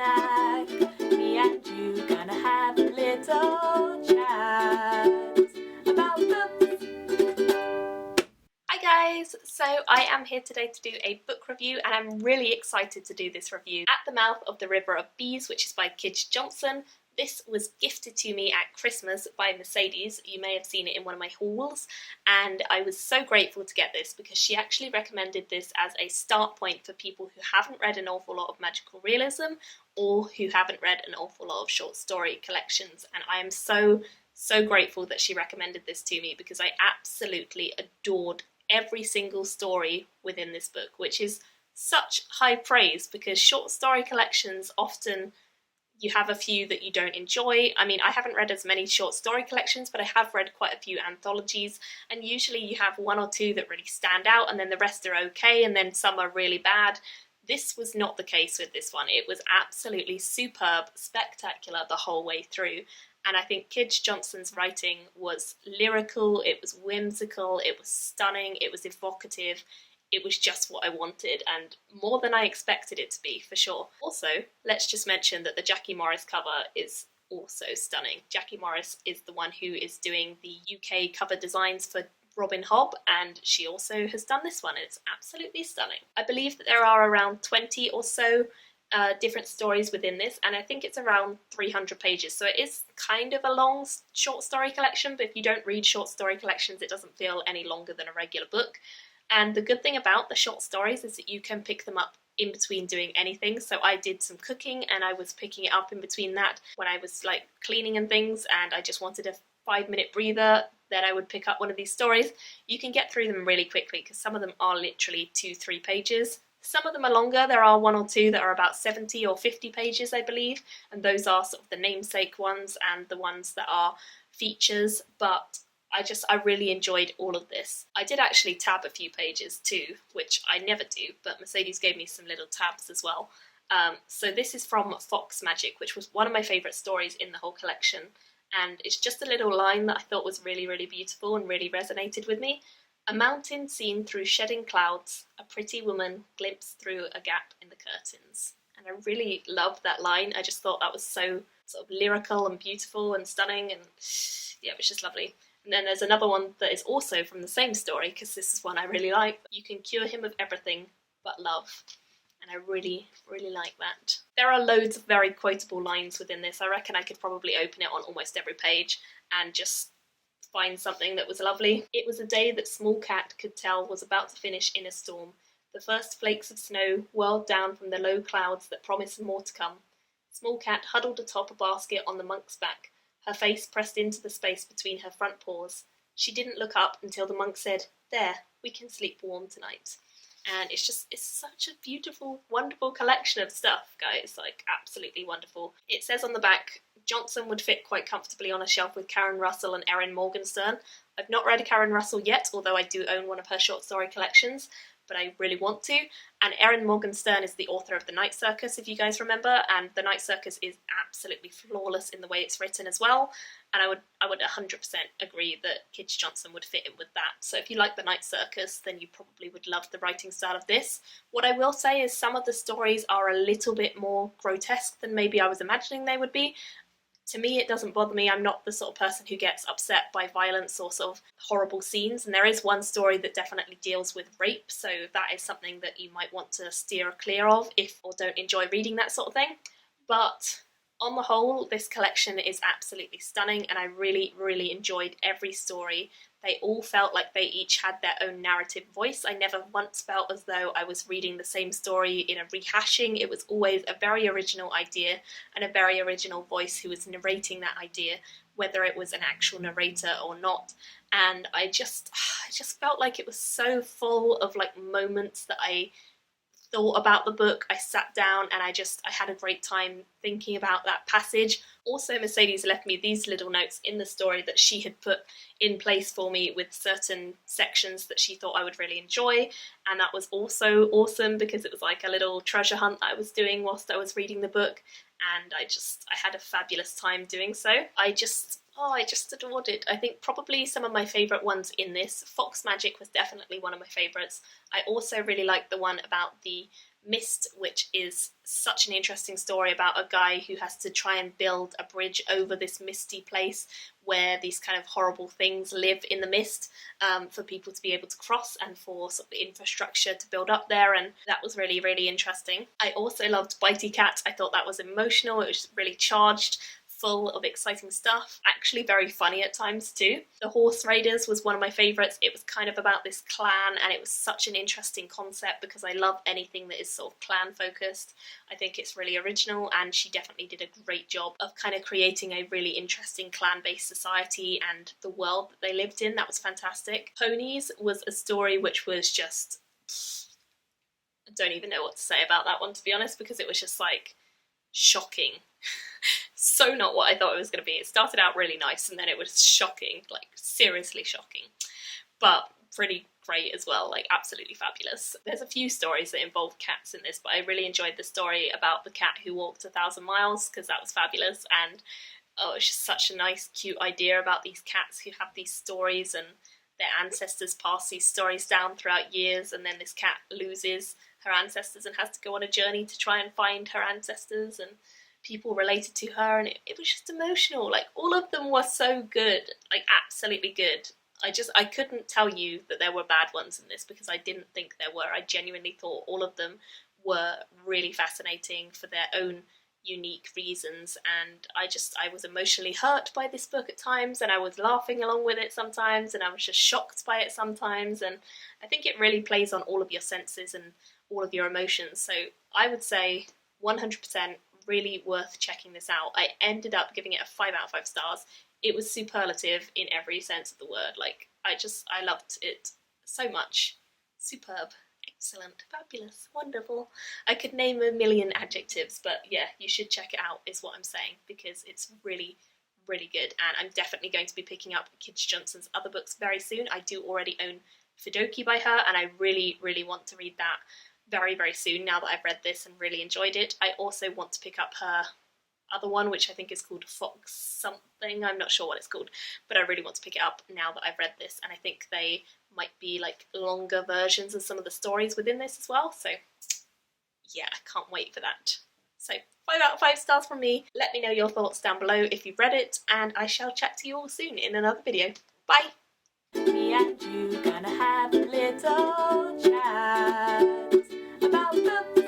snack. Me and you gonna have a little chat about books. Hi guys! So I am here today to do a book review, and I'm really excited to do this review. At the Mouth of the River of Bees, which is by Kij Johnson. This was gifted to me at Christmas by Mercedes. You may have seen it in one of my hauls, and I was so grateful to get this because she actually recommended this as a start point for people who haven't read an awful lot of magical realism or who haven't read an awful lot of short story collections, and I am so grateful that she recommended this to me because I absolutely adored every single story within this book, which is such high praise because short story collections often you have a few that you don't enjoy. I mean, I haven't read as many short story collections, but I have read quite a few anthologies, and usually you have one or two that really stand out and then the rest are okay and then some are really bad. This was not the case with this one. It was absolutely superb, spectacular the whole way through. And I think Kij Johnson's writing was lyrical, it was whimsical, it was stunning, it was evocative. It was just what I wanted, and more than I expected it to be, for sure. Also, let's just mention that the Jackie Morris cover is also stunning. Jackie Morris is the one who is doing the UK cover designs for Robin Hobb, and she also has done this one. It's absolutely stunning. I believe that there are around 20 or so different stories within this, and I think it's around 300 pages, so it is kind of a long short story collection, but if you don't read short story collections, it doesn't feel any longer than a regular book. And the good thing about the short stories is that you can pick them up in between doing anything. So I did some cooking and I was picking it up in between that when I was like cleaning and things, and I just wanted a 5-minute breather. Then I would pick up one of these stories. You can get through them really quickly because some of them are literally 2-3 pages. Some of them are longer. There are one or two that are about 70 or 50 pages, I believe, and those are sort of the namesake ones and the ones that are features, but I really enjoyed all of this. I did actually tab a few pages too, which I never do, but Mercedes gave me some little tabs as well. So this is from Fox Magic, which was one of my favourite stories in the whole collection, and it's just a little line that I thought was really, really beautiful and really resonated with me. A mountain seen through shedding clouds, a pretty woman glimpsed through a gap in the curtains. And I really loved that line. I just thought that was so sort of lyrical and beautiful and stunning, and yeah, it was just lovely. And then there's another one that is also from the same story, because this is one I really like. You can cure him of everything but love. And I really, really like that. There are loads of very quotable lines within this. I reckon I could probably open it on almost every page and just find something that was lovely. It was a day that Small Cat could tell was about to finish in a storm. The first flakes of snow whirled down from the low clouds that promised more to come. Small Cat huddled atop a basket on the monk's back, her face pressed into the space between her front paws. She didn't look up until the monk said, "There, we can sleep warm tonight." And it's such a beautiful, wonderful collection of stuff, guys, like absolutely wonderful. It says on the back, Johnson would fit quite comfortably on a shelf with Karen Russell and Erin Morgenstern. I've not read Karen Russell yet, although I do own one of her short story collections, but I really want to. And Erin Morgenstern is the author of The Night Circus, if you guys remember, and The Night Circus is absolutely flawless in the way it's written as well, and I would 100% agree that Kij Johnson would fit in with that. So if you like The Night Circus, then you probably would love the writing style of this. What I will say is some of the stories are a little bit more grotesque than maybe I was imagining they would be. To me, it doesn't bother me. I'm not the sort of person who gets upset by violence or sort of horrible scenes, and there is one story that definitely deals with rape, so that is something that you might want to steer clear of if or don't enjoy reading that sort of thing. But on the whole, this collection is absolutely stunning, and I really, really enjoyed every story. They all felt like they each had their own narrative voice. I never once felt as though I was reading the same story in a rehashing. It was always a very original idea and a very original voice who was narrating that idea, whether it was an actual narrator or not. And I just felt like it was so full of like moments that I thought about the book. I sat down and I had a great time thinking about that passage. Also, Mercedes left me these little notes in the story that she had put in place for me with certain sections that she thought I would really enjoy, and that was also awesome because it was like a little treasure hunt that I was doing whilst I was reading the book, and I had a fabulous time doing so. I just Oh, I just adored it. I think probably some of my favourite ones in this. Fox Magic was definitely one of my favourites. I also really liked the one about the mist, which is such an interesting story about a guy who has to try and build a bridge over this misty place where these kind of horrible things live in the mist, for people to be able to cross and for sort of infrastructure to build up there, and that was really, really interesting. I also loved Bitey Cat. I thought that was emotional. It was really charged, full of exciting stuff, actually very funny at times too. The Horse Raiders was one of my favourites. It was kind of about this clan, and it was such an interesting concept because I love anything that is sort of clan focused. I think it's really original, and she definitely did a great job of kind of creating a really interesting clan-based society and the world that they lived in. That was fantastic. Ponies was a story which was just, I don't even know what to say about that one, to be honest, because it was just like shocking. So not what I thought it was going to be. It started out really nice and then it was shocking, like seriously shocking, but pretty great as well, like absolutely fabulous. There's a few stories that involve cats in this, but I really enjoyed the story about the cat who walked 1,000 miles because that was fabulous, and oh, it's just such a nice cute idea about these cats who have these stories and their ancestors pass these stories down throughout years, and then this cat loses her ancestors and has to go on a journey to try and find her ancestors and people related to her, and it was just emotional. Like all of them were so good, like absolutely good. I couldn't tell you that there were bad ones in this because I didn't think there were. I genuinely thought all of them were really fascinating for their own unique reasons, and I was emotionally hurt by this book at times, and I was laughing along with it sometimes, and I was just shocked by it sometimes, and I think it really plays on all of your senses and all of your emotions. So I would say 100% really worth checking this out. I ended up giving it a 5 out of 5 stars. It was superlative in every sense of the word. Like I loved it so much. Superb, excellent, fabulous, wonderful. I could name a million adjectives, but yeah, you should check it out is what I'm saying, because it's really, really good, and I'm definitely going to be picking up Kij Johnson's other books very soon. I do already own Fidoki by her, and I really, really want to read that very, very soon now that I've read this and really enjoyed it. I also want to pick up her other one, which I think is called Fox something. I'm not sure what it's called, but I really want to pick it up now that I've read this, and I think they might be like longer versions of some of the stories within this as well. So yeah, I can't wait for that. So 5 out of 5 stars from me. Let me know your thoughts down below if you've read it, and I shall chat to you all soon in another video. Bye! Me and you gonna have a little chat about books.